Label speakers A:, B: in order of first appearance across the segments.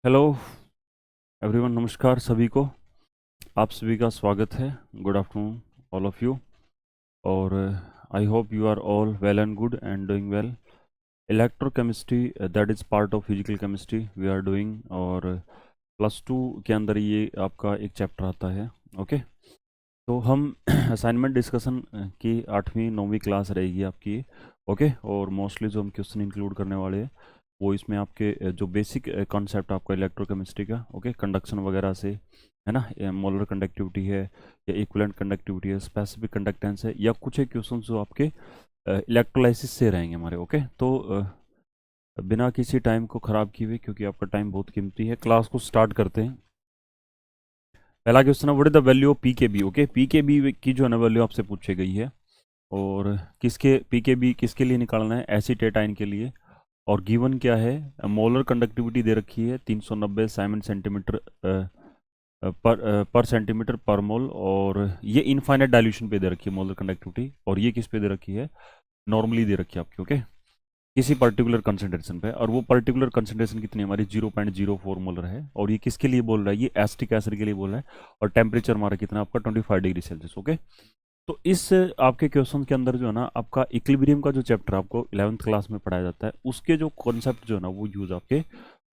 A: Hello everyone, नमस्कार सभी को। आप सभी का स्वागत है। Good afternoon all of you. और I hope you are all well and good and doing well. Electrochemistry that is part of physical chemistry we are doing. और +2 के अंदर ये आपका एक चैप्टर आता है। ओके, तो हम असाइनमेंट डिस्कशन की 8वीं 9वीं क्लास रहेगी आपकी। ओके, और मोस्टली जो हम क्वेश्चन इंक्लूड करने वाले हैं वो इसमें आपके जो बेसिक कॉन्सेप्ट आपका इलेक्ट्रोकेमिस्ट्री का, ओके, कंडक्शन वगैरह से है ना, मोलर कंडक्टिविटी है या इक्विवेलेंट कंडक्टिविटी है, स्पेसिफिक कंडक्टेंस है, या कुछ एक क्वेश्चन जो आपके इलेक्ट्रोलाइसिस से रहेंगे हमारे। ओके, तो बिना किसी टाइम को ख़राब किए हुए, क्योंकि आपका टाइम बहुत कीमती है, क्लास को स्टार्ट करते हैं। पहला क्वेश्चन है, what is the value of P K B. Okay, P K B की जो है ना वैल्यू आपसे पूछी गई है, और किसके पी के बी किसके लिए निकालना है, एसीटेटाइन के लिए। और गिवन क्या है, मोलर कंडक्टिविटी दे रखी है 390 साइमन सेंटीमीटर पर सेंटीमीटर पर मोल, और ये इनफाइनाइट डाइल्यूशन पे दे रखी है मोलर कंडक्टिविटी, और ये किस पे दे रखी है, नॉर्मली दे रखी है आपकी। ओके, किसी पर्टिकुलर कंसंट्रेशन पे, और वो पर्टिकुलर कंसंट्रेशन कितनी हमारी 0.04 मोलर है, और ये किसके लिए बोल रहा है, ये एसिटिक एसिड के लिए बोल रहा है। और टेम्परेचर हमारा कितना आपका 25 डिग्री सेल्सियस। ओके, तो इस आपके क्वेश्चन के अंदर जो है ना आपका इक्विलिब्रियम का जो चैप्टर आपको 11th क्लास में पढ़ाया जाता है, उसके जो कॉन्सेप्ट जो है ना वो यूज आपके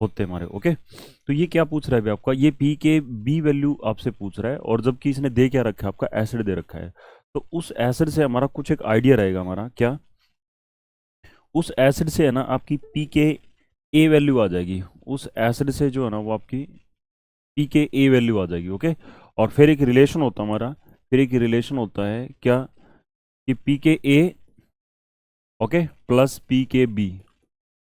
A: होते हैं हमारे। ओके, तो ये क्या पूछ रहा है अभी आपका, ये पी के बी वैल्यू आपसे पूछ रहा है, और जबकि इसने दे क्या रखा है, आपका एसिड दे रखा है। तो उस एसिड से हमारा कुछ एक आइडिया रहेगा हमारा, क्या उस एसिड से है ना आपकी पी के ए वैल्यू आ जाएगी। उस एसिड से जो है ना वो आपकी पी के ए वैल्यू आ जाएगी। ओके, और फिर एक रिलेशन होता है हमारा, फिर एक रिलेशन होता है क्या, कि पी के ए, okay, plus P K B,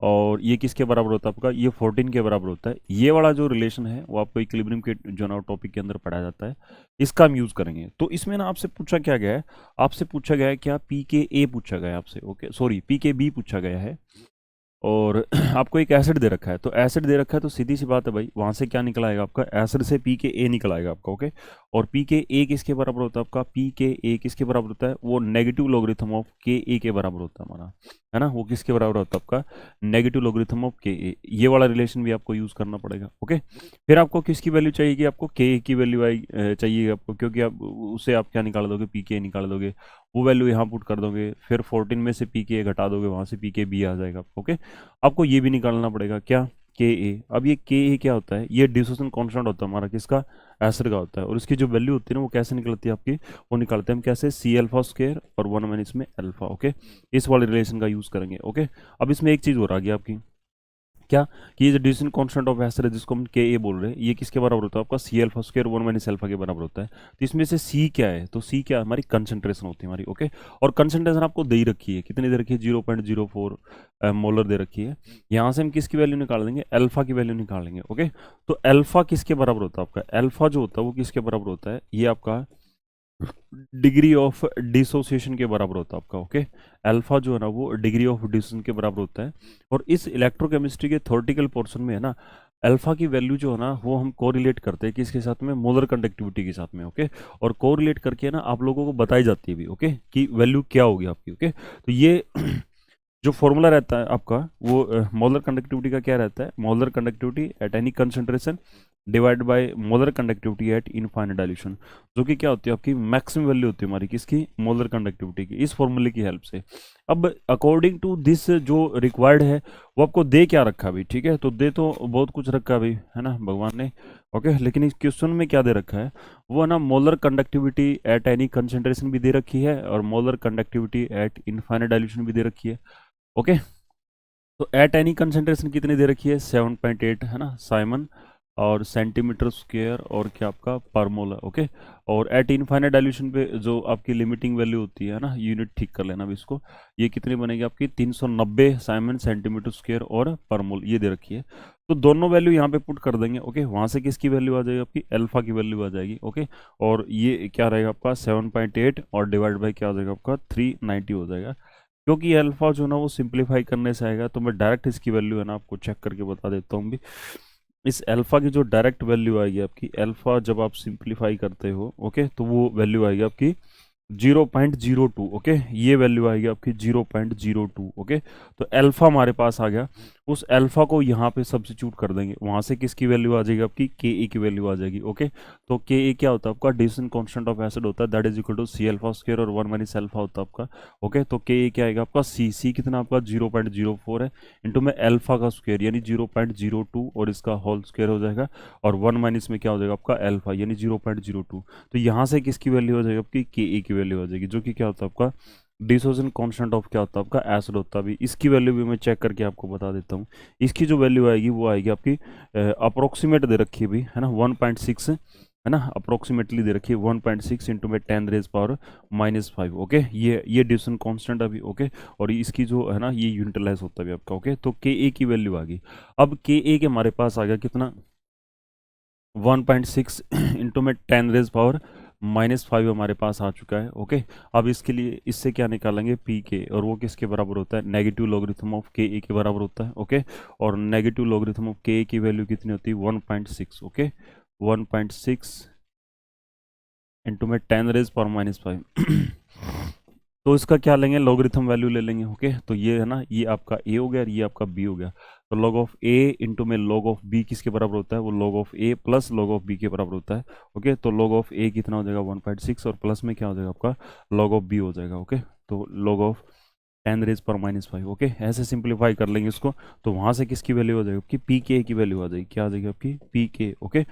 A: और ये किसके बराबर होता है आपका, ये 14 के बराबर होता है। ये वाला जो रिलेशन है वो आपको इक्विलिब्रियम के जो ना टॉपिक के अंदर पढ़ाया जाता है, इसका हम यूज करेंगे। तो इसमें ना आपसे पूछा क्या गया है, आपसे पूछा गया है क्या, पी के ए पूछा गया है आपसे। Okay, sorry, P K B पूछा गया है, और आपको एक एसिड दे रखा है। तो एसिड दे रखा है तो सीधी सी बात है भाई, वहां से क्या निकल आएगा आपका, एसिड से पी के ए निकल आएगा आपका। ओके, और पी के ए किसके बराबर होता है आपका, पी के ए किसके बराबर होता है, वो नेगेटिव लॉगरिथम ऑफ के ए के बराबर होता है हमारा, है ना। वो किसके बराबर होता है आपका, नेगेटिव लॉगरिथम ऑफ के ए। ये वाला रिलेशन भी आपको यूज करना पड़ेगा। ओके, फिर आपको किसकी वैल्यू चाहिए, आपको के ए की वैल्यू चाहिए आपको, क्योंकि आप उससे आप क्या निकाल दोगे, पी के निकाल दोगे, वो वैल्यू यहाँ पुट कर दोगे, फिर 14 में से पी के घटा दोगे, वहां से पी के बी आ जाएगा। ओके, आपको ये भी निकालना पड़ेगा, क्या, के ए। अब ये के ए क्या होता है, ये डिसोसिएशन कांस्टेंट होता है हमारा, किसका, एसिड का होता है। और इसकी जो वैल्यू होती है ना वो कैसे निकलती है आपकी, वो निकालते हैं हम कैसे, सी अल्फा स्क्वायर और 1 इसमें अल्फा। ओके, इस वाले रिलेशन का यूज करेंगे। ओके, अब इसमें एक चीज और आ गई आपकी, क्या, कि ये जो डिस्टेंस कांस्टेंट ऑफ एसिड है जिसको हम के ए बोल रहे हैं, ये किसके बराबर होता है आपका, सी अल्फा स्क्वायर 1 अल्फा के बराबर होता है। तो इसमें से सी क्या है, तो सी क्या है, हमारी कंसंट्रेशन होती है हमारी। ओके, और कंसंट्रेशन आपको दे ही रखी है, कितनी दे रखी है, 0.04 मोलर दे रखी है। यहाँ से हम किसकी वैल्यू निकाल देंगे, अल्फा की वैल्यू निकाल लेंगे। ओके, तो अल्फा किसके बराबर होता है आपका, अल्फा जो होता है वो किसके बराबर होता है, ये आपका डिग्री ऑफ डिसोसिएशन के बराबर होता है आपका। ओके, अल्फा जो है ना वो डिग्री ऑफ डिसोसिएशन के बराबर होता है। और इस इलेक्ट्रोकेमिस्ट्री के थ्योरेटिकल पोर्शन में है ना, अल्फा की वैल्यू जो है ना वो हम कोरिलेट करते हैं किसके साथ में, मोलर कंडक्टिविटी के साथ में। ओके, और कोरिलेट करके ना आप लोगों को बताई जाती है भी, ओके, कि वैल्यू क्या होगी आपकी। ओके, तो ये जो फॉर्मूला रहता है आपका, वो मोलर कंडक्टिविटी का क्या रहता है, molar conductivity at any concentration divide by molar conductivity at infinite dilution, जो कि क्या होती है आपकी मैक्सिमम वैल्यू होती है हमारी किसकी, मोलर कंडक्टिविटी की, इस फॉर्मूले की हेल्प से। अब अकॉर्डिंग टू दिस जो रिक्वायर्ड है वो आपको दे क्या रखा भी, ठीक है, तो दे तो बहुत कुछ रखा भी है ना भगवान ने। ओके, लेकिन इस क्वेश्चन में क्या दे रखा है, वो है ना molar conductivity at any concentration भी दे रखी है, और molar conductivity at infinite dilution भी दे रखी है। ओके, तो एट एनी कंसेंट्रेशन कितनी दे रखी है, 7.8 है ना साइमन, और सेंटीमीटर स्क्वायर, और क्या आपका पर मोल है। ओके, और एट इनफाइनाइट डाइल्यूशन पे जो आपकी लिमिटिंग वैल्यू होती है ना, यूनिट ठीक कर लेना अभी इसको, ये कितनी बनेगी आपकी 390 साइमन सेंटीमीटर स्क्वायर और पर मोल, ये दे रखी है। तो दोनों वैल्यू यहाँ पे पुट कर देंगे। ओके, वहां से किसकी वैल्यू आ जाएगी आपकी, अल्फा की वैल्यू आ जाएगी। ओके, और ये क्या रहेगा आपका 7.8 और डिवाइड बाई क्या हो जाएगा आपका 390 हो जाएगा। क्योंकि ये अल्फा जो है ना वो सिंप्लीफाई करने से आएगा, तो मैं डायरेक्ट इसकी वैल्यू है ना आपको चेक करके बता देता हूँ भी। इस अल्फा की जो डायरेक्ट वैल्यू आएगी आपकी, अल्फा जब आप सिंप्लीफाई करते हो, ओके, तो वो वैल्यू आएगी आपकी 0.02, ओके, ये वैल्यू आएगी आपकी 0.02, ओके। तो अल्फा हमारे पास आ गया, उस अल्फा को यहाँ पे सब्स्टिट्यूट कर देंगे, वहाँ से किसकी वैल्यू आ जाएगी आपकी, के ए की वैल्यू आ जाएगी, ओके। तो के ए क्या होता है आपका, डिफरेंस कांस्टेंट ऑफ एसिड होता है, that is equal to C alpha square और 1 माइनस अल्फा होता है आपका, ओके। तो के ए क्या आएगा आपका, सी कितना आपका 0.04 है, इंटू में अल्फा का स्क्वायर यानी 0.02 और इसका होल स्क्वायर हो जाएगा, और 1 माइनस में क्या हो जाएगा आपका अल्फा यानी 0.02। तो यहाँ से किसकी वैल्यू हो जाएगी आपकी, के ए की वैल्यू हो जाएगी, जो कि क्या होता है आपका डिसोसिएशन कांस्टेंट ऑफ क्या होता है आपका, एसिड होता है। अभी इसकी वैल्यू भी मैं चेक करके आपको बता देता हूँ। इसकी जो वैल्यू आएगी वो आएगी आपकी अप्रोक्सीमेट दे रखी है भी, है ना, 1.6 है ना, अप्रोक्सीमेटली दे रखी है 1.6 इंटू में 10 रेज पावर -5, ओके। ये डिसोसिएशन कांस्टेंट अभी, ओके। और इसकी जो है ना ये यूटिलाइज होता है आपका, ओके। तो के ए की वैल्यू आ गई। अब के ए के हमारे पास आ गया कितना, 1.6 इंटू में 10 रेज पावर -5 हमारे पास आ चुका है, ओके। अब इसके लिए इससे क्या निकालेंगे, पी के, और वो किसके बराबर होता है, नेगेटिव लॉगरिथम ऑफ के ए के बराबर होता है, ओके। और नेगेटिव लॉगरिथम ऑफ के ए की वैल्यू कितनी होती है, 1.6, ओके। 1.6 इंटू में 10 रेज पावर -5 तो इसका क्या लेंगे, लॉगरिथम वैल्यू ले लेंगे, ओके। तो ये है ना, ये आपका ए हो गया और ये आपका बी हो गया। तो लॉग ऑफ ए इंटू में लॉग ऑफ बी किसके बराबर होता है, वो log of A plus log of B के बराबर होता है, ओके। तो लॉग ऑफ ए कितना हो जाएगा 1.6 और प्लस में क्या हो जाएगा आपका लॉग ऑफ बी हो जाएगा, ओके। तो लॉग ऑफ 10 रेज पर -5, ओके। ऐसे सिंप्लीफाई कर लेंगे इसको, तो वहां से किसकी वैल्यू हो जाएगी आपकी, पी के की वैल्यू आ जाएगी, क्या आ जाएगी आपकी, पी के, ओके।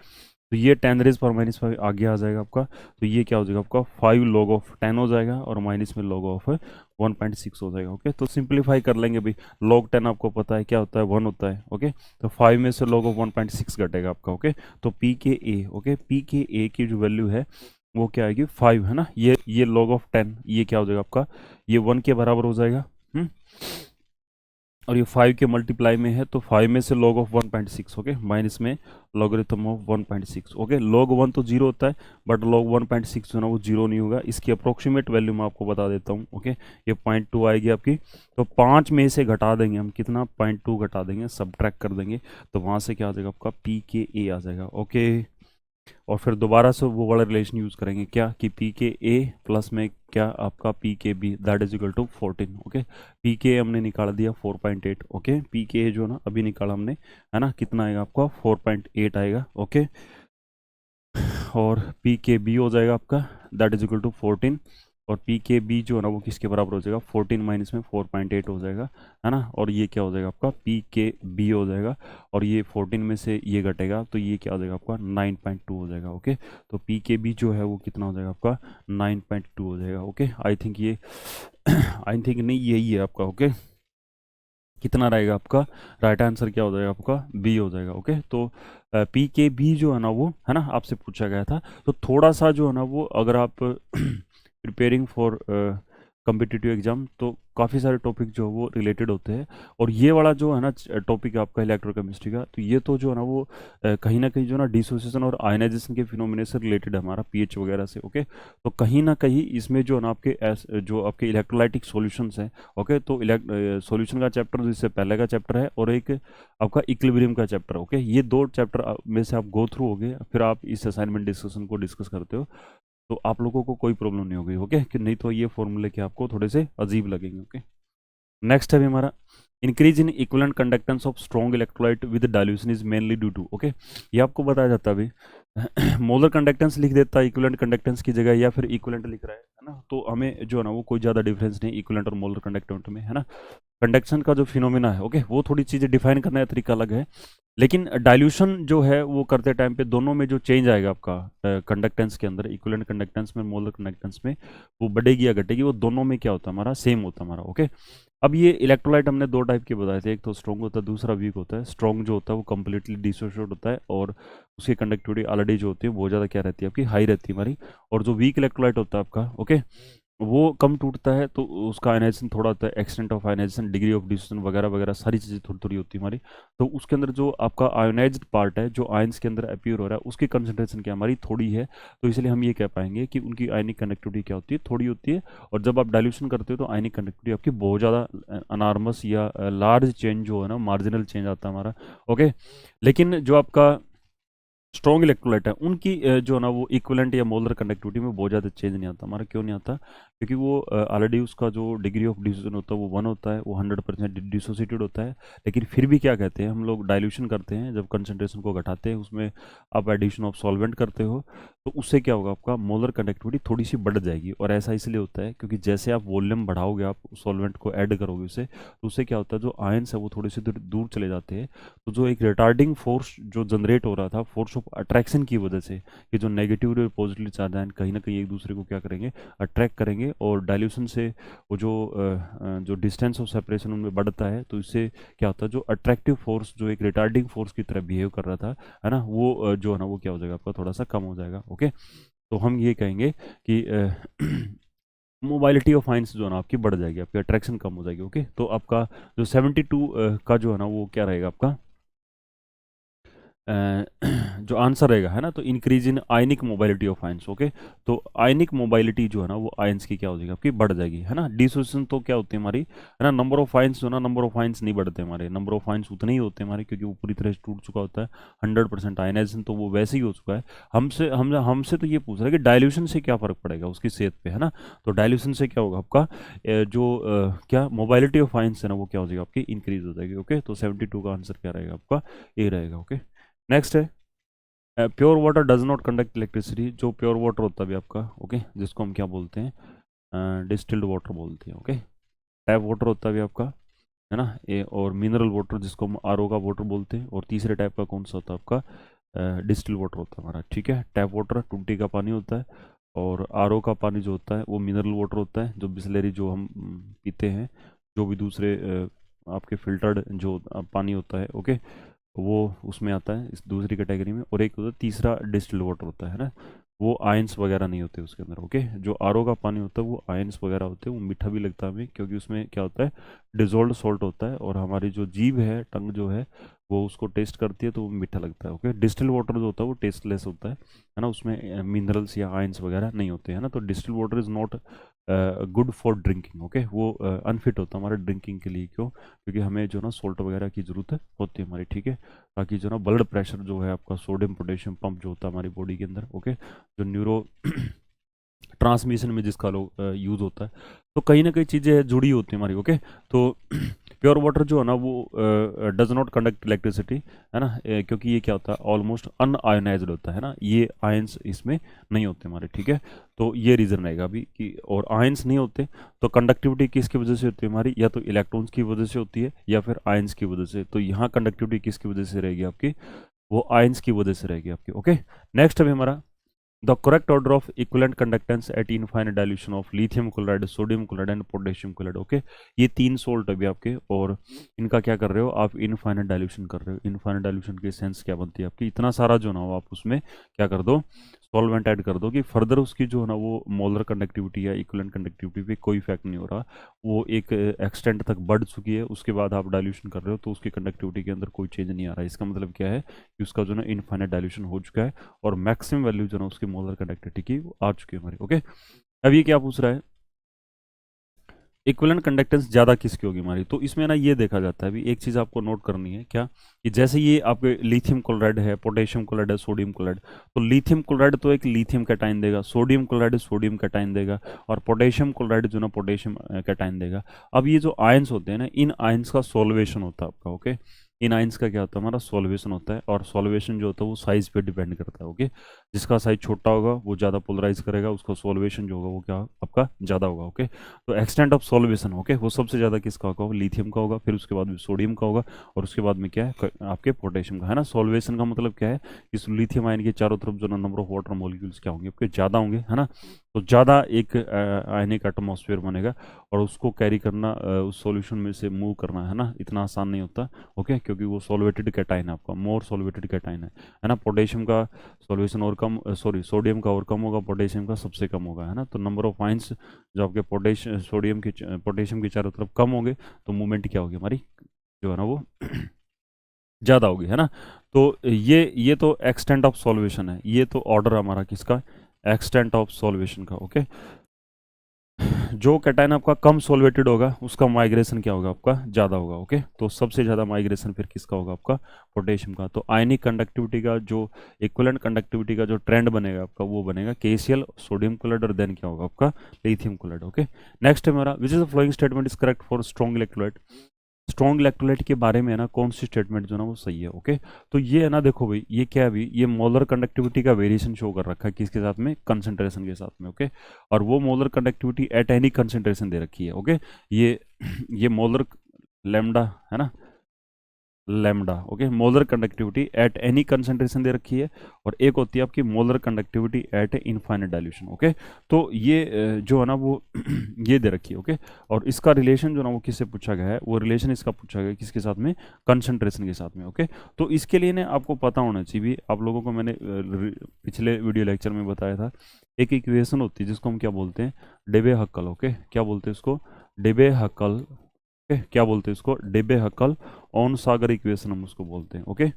A: तो ये 10 रेज पर -5 आगे आ जाएगा आपका। तो ये क्या हो जाएगा आपका 5 log ऑफ 10 हो जाएगा और माइनस में log ऑफ 1.6 हो जाएगा, ओके। तो सिंप्लीफाई कर लेंगे भाई, log 10 आपको पता है क्या होता है, 1 होता है, ओके। तो 5 में से log ऑफ 1.6 घटेगा आपका, ओके। तो पी के ए, ओके, पी के ए की जो वैल्यू है वो क्या आएगी 5, है ना। ये log ऑफ 10 ये क्या हो जाएगा आपका, ये 1 के बराबर हो जाएगा, और ये 5 के मल्टीप्लाई में है, तो 5 में से log ऑफ 1.6, ओके, माइनस में लॉगरिथम ऑफ 1.6, ओके। log 1 तो 0 होता है, बट log 1.6 जो ना वो 0 नहीं होगा। इसकी अप्रोक्सीमेट वैल्यू मैं आपको बता देता हूँ, ओके। ये 0.2 आएगी आपकी। तो 5 में से घटा देंगे हम, कितना 0.2 घटा देंगे, सब्ट्रैक्ट कर देंगे, तो वहाँ से क्या आ जाएगा आपका पी के ए आ जाएगा, ओके। और फिर दोबारा से वो वाला रिलेशन यूज करेंगे, क्या कि पी के ए प्लस में क्या आपका P K B, that is equal to 14, okay. P K हमने निकाल दिया 4.8, ओके। पी के जो ना अभी निकाला हमने, है ना, कितना आएगा आपका 4.8 आएगा, ओके। और पी के बी हो जाएगा आपका दैट इज इक्वल टू 14, और पी के बी जो है ना वो किसके बराबर हो जाएगा, 14 माइनस में 4.8 हो जाएगा, है ना। और ये क्या हो जाएगा आपका पी के बी हो जाएगा, और ये 14 में से ये घटेगा तो ये क्या हो जाएगा आपका 9.2 हो जाएगा, ओके। तो पी के बी जो है वो कितना हो जाएगा आपका 9.2 हो जाएगा, ओके। आई थिंक ये आई थिंक नहीं यही है आपका, ओके। कितना रहेगा आपका राइट आंसर, क्या हो जाएगा आपका बी हो जाएगा, ओके। तो पी के बी जो है ना वो, है ना, आपसे पूछा गया था। तो थोड़ा सा जो है ना वो अगर आप प्रिपेयरिंग फॉर कम्पिटिटिव एग्जाम, तो काफ़ी सारे टॉपिक जो है वो रिलेटेड होते हैं। और ये वाला जो है ना टॉपिक आपका इलेक्ट्रोकेमिस्ट्री का, तो ये तो जो है ना वो कहीं ना कहीं जो ना डिसोसिएशन और आयनाइजेशन के फिनोमिना से रिलेटेड है हमारा पीएच वगैरह से, ओके। तो कहीं ना कहीं इसमें जो है ना आपके जो आपके इलेक्ट्रोलाइटिक सॉल्यूशंस हैं, ओके। तो सॉल्यूशन का चैप्टर जिससे पहले का चैप्टर है, और एक आपका इक्विलिब्रियम का चैप्टर, ओके। ये दो चैप्टर में से आप गो थ्रू हो गए, फिर आप इस असाइनमेंट डिस्कशन को डिस्कस करते हो, तो आप लोगों को कोई प्रॉब्लम नहीं होगी, ओके। कि नहीं तो ये फॉर्मूले के आपको थोड़े से अजीब लगेंगे, ओके। नेक्स्ट है हमारा increase in equivalent conductance of strong electrolyte with dilution is mainly due to, okay. ये आपको बताया जाता है अभी मोलर कंडक्टेंस लिख देता है इक्विवेलेंट कंडक्टेंस की जगह, या फिर इक्विवेलेंट लिख रहा है ना, तो हमें जो है ना वो कोई ज़्यादा डिफरेंस नहीं इक्विवेलेंट और मोलर कंडक्टेंट में, है ना। कंडक्शन का जो फिनोमिना है, ओके, वो थोड़ी चीज़ें डिफाइन करने का तरीका अलग है, लेकिन डाइल्यूशन जो है वो करते टाइम पे दोनों में जो चेंज आएगा आपका कंडक्टेंस के अंदर, इक्विवेलेंट कंडक्टेंस में मोलर कंडक्टेंस में, वो बढ़ेगी या घटेगी, वो दोनों में क्या होता है हमारा सेम होता है हमारा, ओके। अब ये इलेक्ट्रोलाइट हमने दो टाइप के बताए थे, एक तो स्ट्रॉन्ग होता है, दूसरा वीक होता है। स्ट्रॉन्ग जो होता है वो कंप्लीटली डिसोशिएट होता है, और उसकी कंडक्टिविटी ऑलरेडी जो होती है बहुत ज़्यादा क्या रहती है आपकी हाई रहती है हमारी। और जो वीक इलेक्ट्रोलाइट होता है आपका, ओके, वो कम टूटता है, तो उसका आयनाइजेशन थोड़ा होता है, extent of ionization, degree of diffusion वगैरह वगैरह सारी चीज़ें थोड़ी थोड़ी होती है हमारी। तो उसके अंदर जो आपका आयोनाइज्ड पार्ट है, जो आयंस के अंदर अपीयर हो रहा है, उसकी कंसंट्रेशन क्या हमारी थोड़ी है, तो इसलिए हम ये कह पाएंगे कि उनकी आयनिक कनेक्टिविटी क्या होती है, थोड़ी होती है। और जब आप डाइल्यूशन करते हो तो आयनिक कनेक्टिविटी आपकी बहुत ज़्यादा अनार्मस या लार्ज चेंज जो है ना, मार्जिनल चेंज आता है हमारा, ओके। लेकिन जो आपका स्ट्रॉन्ग इलेक्ट्रोलाइट है उनकी जो है ना वो इक्विवेलेंट या मोलर कंडक्टिविटी में बहुत ज़्यादा चेंज नहीं आता हमारा। क्यों नहीं आता? क्योंकि वो ऑलरेडी उसका जो डिग्री ऑफ डिसोसिएशन होता है वो 1 होता है, वो 100% डिसोसिएटेड होता है। लेकिन फिर भी क्या कहते हैं हम लोग, डाइल्यूशन करते हैं जब कंसनट्रेशन को घटाते हैं, उसमें आप एडिशन ऑफ सॉल्वेंट करते हो तो उससे क्या होगा, आपका मोलर कंडक्टिविटी थोड़ी सी बढ़ जाएगी। और ऐसा इसलिए होता है क्योंकि जैसे आप वॉल्यूम बढ़ाओगे, आप सॉल्वेंट को ऐड करोगे उसे, तो उससे क्या होता है जो आयंस है वो थोड़ी सी दूर दूर चले जाते हैं। तो जो एक रिटार्डिंग फोर्स जो जनरेट हो रहा था, फोर्स ऑफ अट्रैक्शन की वजह से, ये जो नेगेटिव और पॉजिटिव चार्ज आयन कहीं ना कहीं एक दूसरे को क्या करेंगे, अट्रैक्ट करेंगे। और डाइल्यूशन से वो जो डिस्टेंस ऑफ सेपरेशन उनमें बढ़ता है, तो इससे क्या होता है जो अट्रैक्टिव फोर्स जो एक रिटार्डिंग फोर्स की तरह बिहेव कर रहा था, है ना, वो जो है ना वो क्या हो जाएगा, आपका थोड़ा सा कम हो जाएगा। ओके, तो हम ये कहेंगे कि मोबाइलिटी ऑफ आयंस जो है ना आपकी बढ़ जाएगी, आपकी अट्रैक्शन कम हो जाएगी। ओके, तो आपका जो 72 का जो है ना वो क्या रहेगा आपका जो आंसर रहेगा, है ना, तो increase in ionic mobility of ions. Okay, तो आयनिक मोबाइलिटी जो है ना वो आयंस की क्या हो जाएगी, आपकी बढ़ जाएगी, है ना। डिसोसिएशन तो क्या होती है हमारी, है ना, नंबर ऑफ आयंस जो ना, नंबर ऑफ आयंस नहीं बढ़ते हमारे, नंबर ऑफ आयंस उतने ही होते हैं हमारे, क्योंकि वो पूरी तरह से टूट चुका होता है। 100% आयनाइजेशन तो वो वैसे ही हो चुका है। हमसे तो ये पूछ रहा है कि डाइल्यूशन से क्या फर्क पड़ेगा उसकी सेहत पे, है ना। तो डाइल्यूशन से क्या होगा आपका क्या मोबाइलिटी ऑफ आयंस है ना वो क्या हो जाएगी, आपकी इंक्रीज हो जाएगी। ओके, तो 72 का आंसर क्या रहेगा आपका, ए रहेगा। ओके, नेक्स्ट है pure water does not conduct electricity. जो प्योर वाटर होता है भी आपका, ओके, जिसको हम क्या बोलते हैं, डिस्टिल्ड वाटर बोलते हैं। ओके, टैप वाटर होता है भी आपका, है ना, ये, और मिनरल वाटर जिसको हम आरओ का वाटर बोलते हैं। और तीसरे टाइप का कौन सा होता है आपका, डिस्टिल वाटर होता है हमारा। ठीक है, टैप वाटर टूटी का पानी होता है, और आरओ का पानी जो होता है वो मिनरल वाटर होता है, जो बिस्लेरी जो हम पीते हैं, जो भी दूसरे आपके फिल्टर्ड जो पानी होता है, ओके, वो उसमें आता है इस दूसरी कैटेगरी में। और एक होता है तीसरा डिस्टिल्ड वाटर होता है ना, वो आयंस वगैरह नहीं होते उसके अंदर। ओके, जो आरओ का पानी होता है वो आयंस वगैरह होते हैं, वो मीठा भी लगता है हमें, क्योंकि उसमें क्या होता है, डिजोल्व सॉल्ट होता है, और हमारी जो जीभ है, टंग जो है, वो उसको टेस्ट करती है तो वो मीठा लगता है। ओके, डिस्टिल वाटर जो होता है वो टेस्टलेस होता है ना, उसमें मिनरल्स या आयंस वगैरह नहीं होते हैं ना। तो distil water is not good for drinking. Okay, वो अनफिट होता है हमारे ड्रिंकिंग के लिए। क्यों? क्योंकि हमें जो ना सोल्ट वगैरह की ज़रूरत होती है हमारी। ठीक है, ताकि जो ना ब्लड प्रेशर जो है आपका, सोडियम पोटेशियम पंप जो होता है हमारी बॉडी के अंदर, ओके, जो न्यूरो ट्रांसमिशन में जिसका लोग यूज़ होता है, तो कहीं ना कहीं चीज़ें जुड़ी होती हैं हमारी। ओके, तो प्योर वाटर जो है ना वो डज नॉट कंडक्ट इलेक्ट्रिसिटी, है ना, क्योंकि ये क्या होता है, ऑलमोस्ट अनआयोनाइज्ड होता है ना, ये आयंस इसमें नहीं होते हमारे। ठीक है, तो ये रीज़न रहेगा अभी कि, और आयंस नहीं होते तो कंडक्टिविटी किसकी वजह से होती है हमारी, या तो इलेक्ट्रॉन्स की वजह से होती है या फिर आयंस की वजह से। तो यहाँ कंडक्टिविटी किसकी वजह से रहेगी आपकी, वो आयंस की वजह से रहेगी आपकी। ओके, नेक्स्ट अभी हमारा the correct order of equivalent conductance eight infinite dilution of lithium chloride, sodium chloride and potassium chloride. Okay, ये 3 सोल्ट अभी आपके, और इनका क्या कर रहे हो आप, इनफाइनाइट डाइल्यूशन कर रहे हो। इनफाइनाइट डाइल्यूशन की सेंस क्या बनती है आपकी, इतना सारा जो ना हो आप उसमें क्या कर दो, सॉल्वेंट ऐड कर दो, कि फर्दर उसकी जो है ना वो मोलर कंडक्टिविटी या इक्विवेलेंट कंडक्टिविटी पे कोई इफेक्ट नहीं हो रहा, वो एक एक्सटेंट तक बढ़ चुकी है, उसके बाद आप डाइल्यूशन कर रहे हो तो उसकी कंडक्टिविटी के अंदर कोई चेंज नहीं आ रहा है। इसका मतलब क्या है कि उसका जो ना इनफाइनाइट डाइल्यूशन हो चुका है, और मैक्सिमम वैल्यू जो ना उसकी मोलर कंडक्टिविटी की वो आ चुकी है हमारी। ओके, अब ये क्या पूछ रहा है, इक्विवेलेंट कंडक्टेंस ज़्यादा किसकी होगी हमारी। तो इसमें ना ये देखा जाता है, अभी एक चीज़ आपको नोट करनी है क्या, कि जैसे ये आपके लिथियम क्लोराइड है, पोटेशियम क्लोराइड है, सोडियम क्लोराइड, तो लिथियम क्लोराइड तो एक लिथियम कैटाइन देगा, सोडियम क्लोराइड सोडियम कैटाइन देगा, और पोटेशियम क्लोराइड जो ना पोटेशियम कैटाइन देगा। अब ये जो आयंस होते हैं ना, इन आयंस का सॉल्वेशन होता है आपका। ओके, इन आयंस का क्या होता है, हमारा सॉल्वेशन होता है, और सॉल्वेशन जो होता है वो साइज पे डिपेंड करता है। ओके, जिसका साइज छोटा होगा वो ज़्यादा पोलराइज करेगा, उसका सॉल्वेशन जो होगा वो क्या आपका ज़्यादा होगा। ओके, तो एक्सटेंट ऑफ सॉल्वेशन, ओके, वो सबसे ज़्यादा किसका होगा, लिथियम का होगा, फिर उसके बाद में सोडियम का होगा, और उसके बाद में क्या है आपके पोटेशियम का, है ना। सॉल्वेशन का मतलब क्या है, इस लिथियम आयन के चारों तरफ जो ना नंबर ऑफ वाटर मॉलिक्यूल्स क्या होंगे आपके, ज़्यादा होंगे, है ना। तो ज़्यादा एक आयनिक एटमॉस्फेयर बनेगा, और उसको कैरी करना, उस सॉल्यूशन में से मूव करना, है ना, इतना आसान नहीं होता। ओके, क्योंकि वो सॉल्वेटेड कैटाइन है आपका, मोर सॉल्वेटेड कैटाइन है ना। पोटेशियम का सॉल्वेशन और कम, सॉरी, सोडियम का और कम होगा, पोटेशियम का सबसे कम होगा, है ना। तो नंबर ऑफ आयंस जो आपके पोटेशियम के चारों तरफ कम होंगे, तो मूवमेंट क्या होगी हमारी, जो है ना वो ज़्यादा होगी, है ना। तो ये तो एक्सटेंट ऑफ सॉल्वेशन है, ये तो ऑर्डर हमारा किसका, एक्सटेंट ऑफ सॉल्वेशन का। ओके, जो कैटायन आपका कम सोलवेटेड होगा उसका माइग्रेशन क्या होगा, आपका ज़्यादा होगा। ओके, तो सबसे ज़्यादा माइग्रेशन फिर किसका होगा, आपका पोटेशियम का। तो आयनिक कंडक्टिविटी का जो इक्विवेलेंट कंडक्टिविटी का जो ट्रेंड बनेगा आपका, वो बनेगा KCl सोडियम क्लोराइड, और देन क्या होगा आपका लिथियम क्लोराइड। ओके, नेक्स्ट है मेरा, which is the following statement is correct for strong electrolyte. Strong electrolyte के बारे में है ना, कौन सी स्टेटमेंट जो ना वो सही है। ओके, तो ये है ना, देखो भाई, ये क्या है अभी, ये मोलर कंडक्टिविटी का वेरिएशन शो कर रखा है किसके साथ में, कंसंट्रेशन के साथ में। ओके, और वो molar conductivity at any concentration दे रखी है। ओके, ये ये मोलर लेमडा है ना, lambda. Okay, molar conductivity at any concentration दे रखी है, और एक होती है आपकी molar conductivity at infinite dilution. Okay, तो ये जो है ना वो ये दे रखी है। ओके, और इसका रिलेशन जो ना वो किससे पूछा गया है, वो रिलेशन इसका पूछा गया है किसके साथ में, कंसंट्रेशन के साथ में। ओके, तो इसके लिए ना आपको पता होना चाहिए, आप लोगों को मैंने पिछले वीडियो लेक्चर में बताया था, एक इक्वेशन होती है जिसको हम क्या बोलते हैं, डेबे हक्कल। ओके, क्या बोलते हैं इसको, डेबे हक्कल। ओके, क्या बोलते हैं इसको, डेबे हक्कल ऑन सागर इक्वेशन हम उसको बोलते हैं। ओके,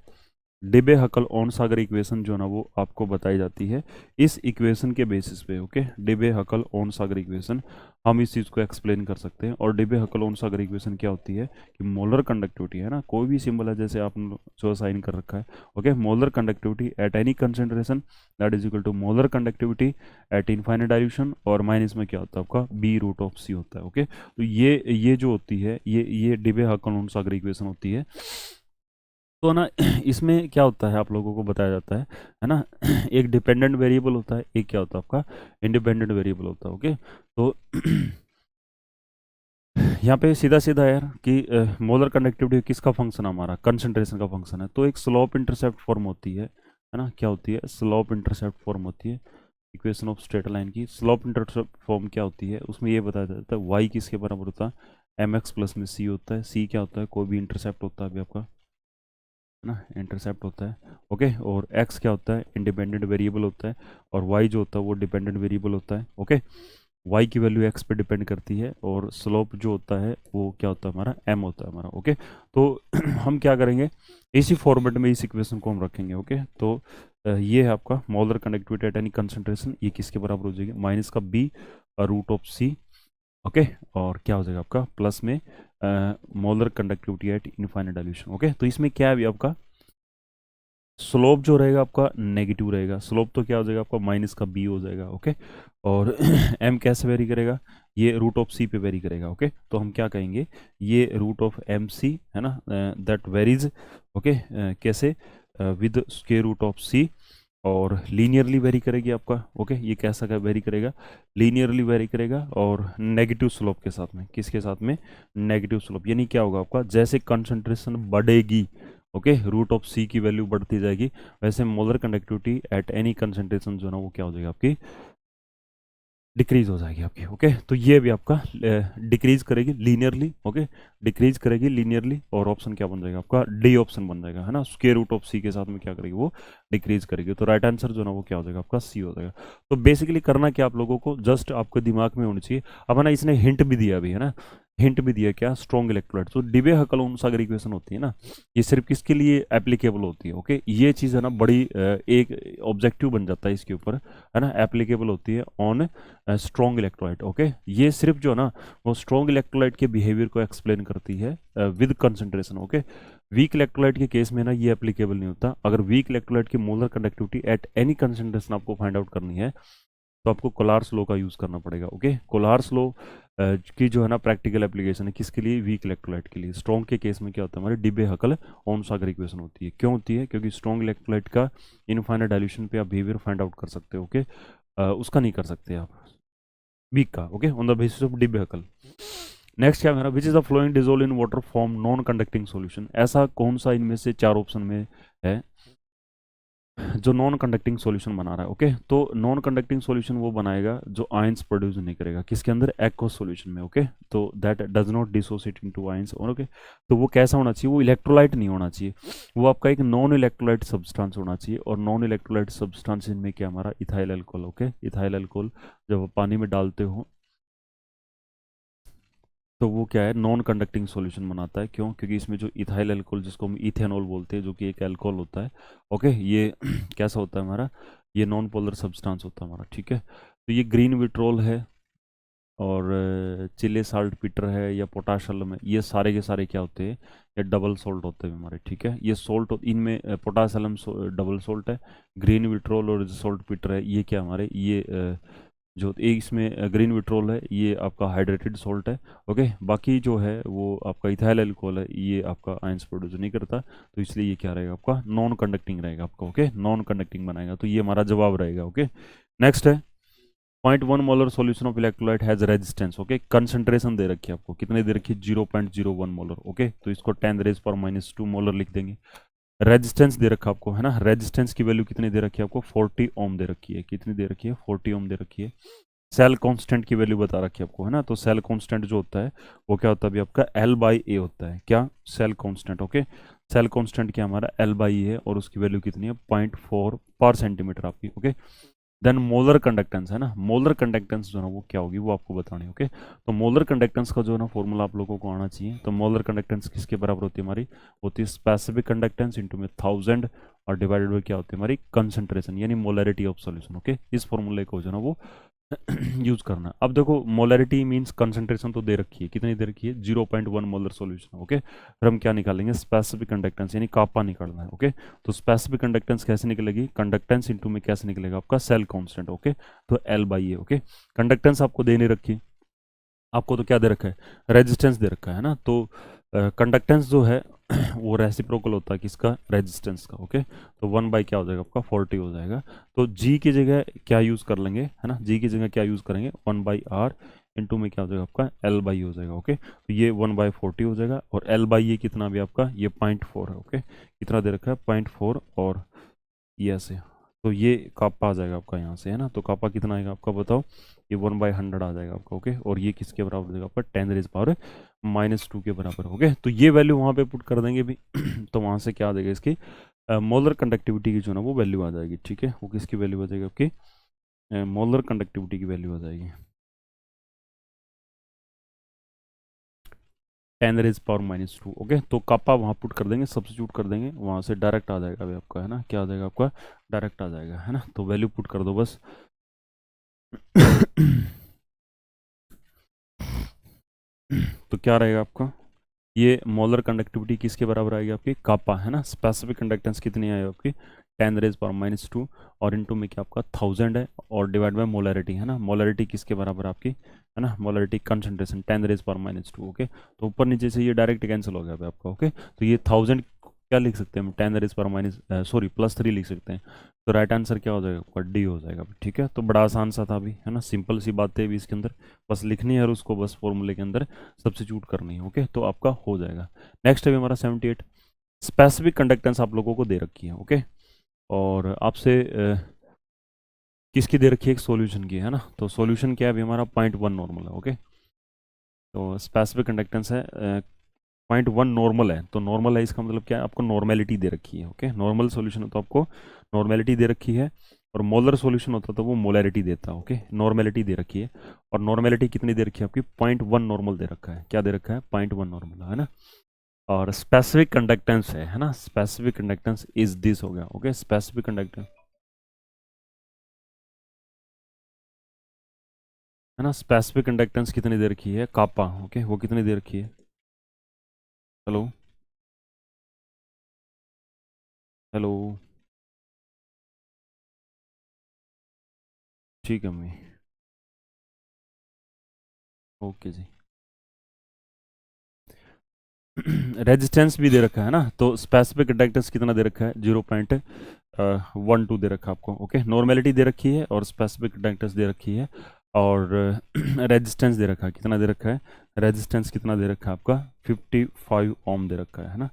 A: डेबे हकल ऑन सागर इक्वेशन जो ना वो आपको बताई जाती है इस इक्वेशन के बेसिस पे। ओके, डेबे हकल ऑन सागर इक्वेशन, हम इस चीज़ को एक्सप्लेन कर सकते हैं। और डेबे हकल ऑन सागर इक्वेशन क्या होती है कि मोलर कंडक्टिविटी है ना, कोई भी सिंबल है जैसे आप जो साइन कर रखा है। Okay, molar conductivity at any concentration that is equal to molar conductivity at infinite dilution, और माइनस में क्या होता है आपका B√C होता है। ओके, तो ये जो होती है, ये डेबे हकल ऑन सागर इक्वेशन होती है। तो ना इसमें क्या होता है, आप लोगों को बताया जाता है ना, एक डिपेंडेंट वेरिएबल होता है, एक क्या होता है आपका इंडिपेंडेंट वेरिएबल होता है। ओके, तो यहाँ पे सीधा सीधा यार कि मोलर कंडक्टिविटी किसका फंक्शन है, हमारा कंसंट्रेशन का फंक्शन है। तो एक स्लोप इंटरसेप्ट फॉर्म होती है ना, क्या होती है, स्लोप इंटरसेप्ट फॉर्म होती है इक्वेशन ऑफ स्ट्रेट लाइन की। स्लोप इंटरसेप्ट फॉर्म क्या होती है, उसमें ये बताया जाता है y किसके बराबर होता है, mx प्लस में c होता है। c क्या होता है, कोई भी इंटरसेप्ट होता है अभी आपका ना, इंटरसेप्ट होता है। ओके, और x क्या होता है, इंडिपेंडेंट वेरिएबल होता है, और y जो होता है वो डिपेंडेंट वेरिएबल होता है। ओके, y की वैल्यू x पे डिपेंड करती है, और स्लोप जो होता है वो क्या होता है, हमारा m होता है हमारा। ओके, तो हम क्या करेंगे, इसी फॉर्मेट में इस इक्वेशन को हम रखेंगे। ओके, तो ये है आपका molar conductivity at any concentration, ये किसके बराबर हो जाएगी, माइनस का B√C। ओके, और क्या हो जाएगा आपका प्लस में molar conductivity at infinite dilution. Okay, तो इसमें क्या है अभी आपका स्लोप जो रहेगा आपका नेगेटिव रहेगा, स्लोप तो क्या हो जाएगा आपका माइनस का B हो जाएगा। ओके, और m कैसे वेरी करेगा, ये √C पे वेरी करेगा। ओके, तो हम क्या कहेंगे, ये √MC है ना, दैट वेरीज। ओके, कैसे, विद √C, और लीनियरली वेरी करेगी आपका। ओके, ये कैसा का वेरी करेगा, लीनियरली वेरी करेगा, और नेगेटिव स्लोप के साथ में, किसके साथ में, नेगेटिव स्लोप। यानी क्या होगा आपका, जैसे कंसंट्रेशन बढ़ेगी, ओके, √C की वैल्यू बढ़ती जाएगी, वैसे molar conductivity at any concentration जो है ना वो क्या हो जाएगी आपकी, डिक्रीज हो जाएगी आपकी। ओके, तो ये भी आपका डिक्रीज करेगी लीनियरली। ओके, डिक्रीज करेगी लीनियरली, और ऑप्शन क्या बन जाएगा आपका, डी ऑप्शन बन जाएगा है ना, √C के साथ में क्या करेगी, वो डिक्रीज करेगी। तो राइट आंसर जो ना वो क्या हो जाएगा आपका, C हो जाएगा। तो बेसिकली करना क्या आप लोगों को, जस्ट आपके दिमाग में होनी चाहिए। अब है ना, इसने हिंट भी दिया अभी है ना, हिंट भी दिया क्या, स्ट्रॉन्ग इलेक्ट्रोलाइट। तो डिबे हकल सागर इक्वेशन होती है ना, ये सिर्फ किसके लिए एप्लीकेबल होती है। ओके, ये चीज़ है ना बड़ी एक ऑब्जेक्टिव बन जाता है इसके ऊपर, है ना, एप्लीकेबल होती है ऑन स्ट्रॉन्ग इलेक्ट्रोलाइट। ओके, ये सिर्फ जो ना वो स्ट्रॉन्ग इलेक्ट्रोलाइट के बिहेवियर को एक्सप्लेन करती है with concentration. Okay, weak electrolyte के केस में ना ये एप्लीकेबल नहीं होता। अगर वीक इलेक्ट्रोलाइट की molar conductivity at any concentration आपको फाइंड आउट करनी है, तो आपको कोलार्स लॉ का यूज़ करना पड़ेगा। ओके, कोलार्स लॉ की जो है ना प्रैक्टिकल एप्लीकेशन है किसके लिए, वीक इलेक्ट्रोलाइट के लिए। स्ट्रॉन्ग के केस में क्या होता है, हमारे डिबे हकल ऑन सागर इक्वेशन होती है। क्यों होती है, क्योंकि स्ट्रॉन्ग इलेक्ट्रोलाइट का इनफाइनाइट डाइल्यूशन पे आप बिहेवियर फाइंड आउट कर सकते हो। ओके, उसका नहीं कर सकते आप, वीक का। Okay, on the basis of Debye Hückel. Next क्या है मेरा, which is the following dissolve in water form non conducting solution. ऐसा कौन सा इनमें से चार ऑप्शन में है जो नॉन कंडक्टिंग सॉल्यूशन बना रहा है। ओके, तो नॉन कंडक्टिंग सॉल्यूशन वो बनाएगा जो आयंस प्रोड्यूस नहीं करेगा, किसके अंदर, एक्वस सॉल्यूशन में। ओके, तो that does not dissociate into ions. Okay, तो वो कैसा होना चाहिए, वो इलेक्ट्रोलाइट नहीं होना चाहिए, वो आपका एक नॉन इलेक्ट्रोलाइट सब्सटेंस होना चाहिए। और नॉन इलेक्ट्रोलाइट सब्सटेंस इनमें क्या, हमारा ethyl alcohol. Okay, ethyl alcohol जब आप पानी में डालते हो तो वो क्या है, नॉन कंडक्टिंग सॉल्यूशन बनाता है। क्यों, क्योंकि इसमें जो इथाइल अल्कोहल जिसको हम इथेनॉल बोलते हैं, जो कि एक अल्कोहल होता है। ओके, ये कैसा होता है हमारा, ये नॉन पोलर सब्सटेंस होता है हमारा। ठीक है, तो ये ग्रीन विट्रोल है, और चिले साल्ट पीटर है या पोटाश अलम है, ये सारे के सारे क्या होते हैं, ये डबल सोल्ट होते हैं हमारे, ठीक है। ये सोल्ट इनमें पोटाश अलम डबल सोल्ट है, ग्रीन विट्रोल और जो सोल्ट पीटर है ये क्या हमारे, ये जो एक इसमें ग्रीन विट्रोल है ये आपका हाइड्रेटेड सॉल्ट है, ओके। बाकी जो है वो आपका इथाइल अल्कोहल है, ये आपका आयंस प्रोड्यूस नहीं करता, तो इसलिए ये क्या रहेगा आपका, नॉन कंडक्टिंग रहेगा आपका, ओके, नॉन कंडक्टिंग बनाएगा, तो ये हमारा जवाब रहेगा, ओके। नेक्स्ट है 0.1 molar solution of electrolyte has resistance, okay. Concentration दे रखी है आपको, कितने दे रखी है, 0.01 मोलर, ओके, तो इसको 10⁻⁻² मोलर लिख देंगे। रेजिस्टेंस दे रखा आपको, है ना, रेजिस्टेंस की वैल्यू कितनी दे रखी है आपको, 40 ओम दे रखी है, कितनी दे रखी है, 40 ओम दे रखी है। सेल कांस्टेंट की वैल्यू बता रखी है आपको, है ना, तो सेल कांस्टेंट जो होता है वो क्या होता है अभी आपका L/A होता है, क्या, cell constant, okay. Cell constant क्या हमारा L/A है और उसकी वैल्यू कितनी है, 0.4 पर सेंटीमीटर आपकी, ओके। देन मोलर कंडक्टेंस है ना, मोलर कंडक्टेंस जो है ना वो क्या होगी वो आपको बतानी, ओके। तो मोलर कंडक्टेंस का जो है ना फॉर्मूला आप लोगों को आना चाहिए। तो मोलर कंडक्टेंस किसके बराबर होती है हमारी, होती है स्पेसिफिक कंडक्टेंस इंटू में 1000 और डिवाइडेड बाई क्या होती है हमारी, कंसंट्रेशन यानी मोलरिटी ऑफ सॉल्यूशन, ओके। इस फॉर्मूले को जो है ना वो यूज करना। अब देखो मोलरिटी मींस कंसंट्रेशन तो दे रखी है, कितनी दे रखी है, 0.1 मोलर सॉल्यूशन, ओके। फिर हम क्या निकालेंगे, स्पेसिफिक कंडक्टेंस यानी कापा निकालना है, ओके। तो स्पेसिफिक कंडक्टेंस कैसे निकलेगी, कंडक्टेंस इनटू में कैसे निकलेगा आपका, सेल कांस्टेंट, ओके। तो L/A, ओके। कंडक्टेंस आपको दे नहीं रखी, आपको तो क्या दे रखा है, रेजिस्टेंस दे रखा है ना, तो कंडक्टेंस जो है वो रेसिप्रोकल होता है किसका, रेजिस्टेंस का, ओके। तो 1 बाई क्या हो जाएगा आपका 40 हो जाएगा। तो जी की जगह क्या यूज़ कर लेंगे, है ना, जी की जगह क्या यूज़ करेंगे, 1/R इंटू में क्या हो जाएगा आपका L/A हो जाएगा, ओके। तो ये 1/40 हो जाएगा और L/A कितना भी आपका ये 0.4 है, ओके। कितना दे रखा है 0.4 और ये ऐसे, तो ये कापा आ जाएगा आपका यहाँ से, है ना, तो कापा कितना आएगा आपका बताओ, ये 1/100 आ जाएगा आपका, ओके। और ये किसके बराबर हो जाएगा आपका 10⁻⁻² के बराबर, ओके। तो ये वैल्यू वहाँ पे पुट कर देंगे भी तो वहाँ से क्या आ जाएगा इसकी मोलर कंडक्टिविटी की जो ना वो वैल्यू आ जाएगी, ठीक है। वो किसकी वैल्यू आ जाएगी आपकी, मोलर कंडक्टिविटी की वैल्यू आ जाएगी 10⁻², ओके। तो कापा वहाँ पुट कर देंगे, सब्स्टिट्यूट कर देंगे, वहाँ से डायरेक्ट आ जाएगा अभी आपका, है ना, क्या आ जाएगा आपका, डायरेक्ट आ जाएगा, है ना। तो वैल्यू पुट कर दो बस तो क्या रहेगा आपका, ये मोलर कंडक्टिविटी किसके बराबर आएगी आपकी, कापा, है ना। स्पेसिफिक कंडक्टेंस कितनी आएगी आपकी 10⁻⁻² और इनटू में क्या आपका 1000 है और डिवाइड बाय मोलरिटी, है ना। मोलरिटी किसके बराबर आपकी, है ना, मोलरिटी कंसंट्रेशन 10⁻⁻², ओके। तो ऊपर नीचे से ये डायरेक्ट कैंसिल हो गया अभी आपका, ओके। तो ये 1000 क्या लिख सकते हैं हम, 10⁻⁻+3 लिख सकते हैं। तो राइट आंसर क्या हो जाएगा आपका, डी हो जाएगा, ठीक है। तो बड़ा आसान सा था अभी, है ना, सिंपल सी बातें भी इसके अंदर बस लिखनी है और उसको बस फॉर्मूले के अंदर सब्स्टिट्यूट करनी है, ओके। तो आपका हो जाएगा। नेक्स्ट है हमारा 78, स्पेसिफिक कंडक्टेंस आप लोगों को दे रखी है, ओके। और आपसे किसकी दे रखी है, एक सॉल्यूशन की, है ना। तो सॉल्यूशन क्या है अभी हमारा 0.1 नॉर्मल है, ओके। तो स्पेसिफिक कंडक्टेंस है 0.1 नॉर्मल है, तो नॉर्मल है इसका मतलब क्या है, आपको नॉर्मेलिटी दे रखी है, ओके। नॉर्मल सॉल्यूशन हो तो आपको नॉर्मेलिटी दे रखी है और मोलर सॉल्यूशन होता तो वो मोलैरिटी देता, ओके। नॉर्मेलिटी दे रखी है और नॉर्मेलिटी कितनी दे रखी है आपकी, 0.1 नॉर्मल दे रखा है, क्या दे रखा है 0.1 नॉर्मल, है ना। और स्पेसिफिक कंडक्टेंस है ना, स्पेसिफिक कंडक्टेंस इज दिस हो गया, ओके। स्पेसिफिक कंडक्टेंस, है ना, स्पेसिफिक कंडक्टेंस कितनी दे रखी है, कापा, ओके। वो कितनी दे रखी है, हेलो हेलो, ठीक है मैं, ओके जी। रेजिस्टेंस भी दे रखा है ना, तो स्पेसिफिक कंडक्टेंस कितना दे रखा है, 0.12 दे रखा है आपको, ओके। नॉर्मेलिटी दे रखी है और स्पेसिफिक कंडक्टेंस दे रखी है और रेजिस्टेंस दे रखा है, कितना दे रखा है, रेजिस्टेंस कितना दे रखा है आपका 55 ओम दे रखा है ना,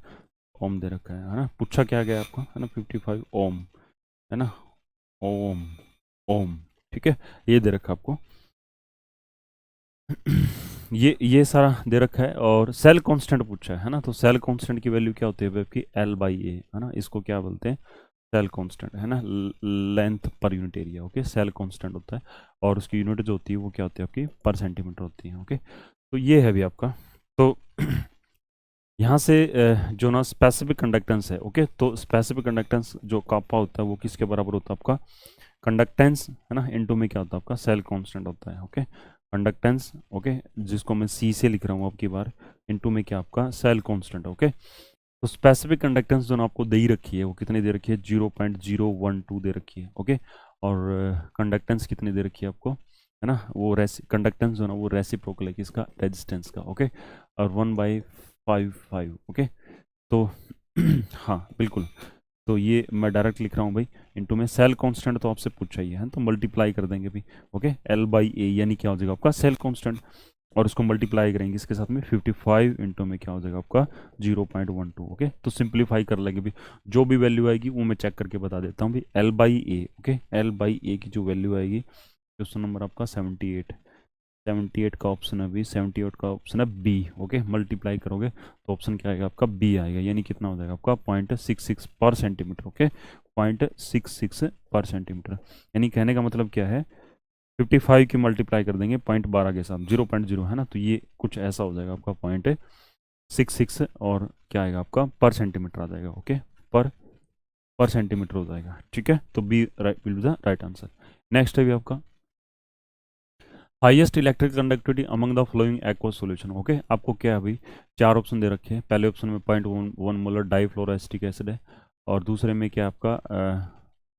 A: ओम दे रखा है ना। पूछा क्या गया आपको, है ना, 55 ओम, है ना, ओम, ओम, ठीक है, ये दे रखा है आपको ये सारा दे रखा है और सेल कांस्टेंट पूछा है ना। तो सेल कांस्टेंट की वैल्यू क्या होती है आपकी L/A, है ना, इसको क्या बोलते हैं, सेल कांस्टेंट, है ना, length per unit area, okay. Cell constant होता है और उसकी यूनिट जो होती है वो क्या होती है आपकी पर सेंटीमीटर होती है, ओके। तो ये है भी आपका, तो यहाँ से जो ना स्पेसिफिक कंडक्टेंस है, ओके। तो स्पेसिफिक कंडक्टेंस जो कापा होता है वो किसके बराबर होता है आपका, कंडक्टेंस, है ना, इनटू में क्या होता है आपका सेल कांस्टेंट होता है, ओके। कंडक्टेंस, ओके, जिसको मैं सी से लिख रहा हूँ आपकी बार, इनटू में क्या आपका सेल कांस्टेंट, ओके। तो स्पेसिफिक कंडक्टेंस जो आपको दे ही रखी है वो कितनी दे रखी है, 0.012 दे रखी है, ओके। और कंडक्टेंस कितनी दे रखी है आपको, है ना, वो कंडक्टेंस जो ना वो रेसिप्रोकल है किसका, रेजिस्टेंस का, ओके। और 1/55, ओके। तो हाँ बिल्कुल, तो ये मैं डायरेक्ट लिख रहा हूँ भाई, इनटू में सेल कांस्टेंट तो आपसे पूछा ही है तो मल्टीप्लाई कर देंगे भी, ओके, L/A यानी क्या हो जाएगा आपका सेल कांस्टेंट, और उसको मल्टीप्लाई करेंगे इसके साथ में 55 इंटू में क्या हो जाएगा आपका 0.12, ओके। तो सिंप्लीफाई कर लेंगे भी, जो भी वैल्यू आएगी वो मैं चेक करके बता देता हूँ भी, L/A, ओके, L/A की जो वैल्यू आएगी, क्वेश्चन नंबर आपका 78, 78 का ऑप्शन है बी, 78 का ऑप्शन है बी, ओके। मल्टीप्लाई करोगे तो ऑप्शन क्या आएगा आपका बी आएगा, यानी कितना हो जाएगा आपका 0.66 पर सेंटीमीटर, ओके, 0.66 पर सेंटीमीटर। यानी कहने का मतलब क्या है, 55 की मल्टीप्लाई कर देंगे 0.12 के साथ, 0.0 है ना, तो ये कुछ ऐसा हो जाएगा आपका 0.66, और क्या आएगा आपका पर सेंटीमीटर आ जाएगा, ओके, पर पर सेंटीमीटर हो जाएगा, ठीक है। तो B will be the right answer. Next है भी आपका highest electric conductivity among the following aqueous solution, okay. आपको क्या है भाई, चार ऑप्शन दे रखे हैं। पहले ऑप्शन में 0.1 मोलर डाईफ्लोरोएसिटिक एसिड है, और दूसरे में क्या आपका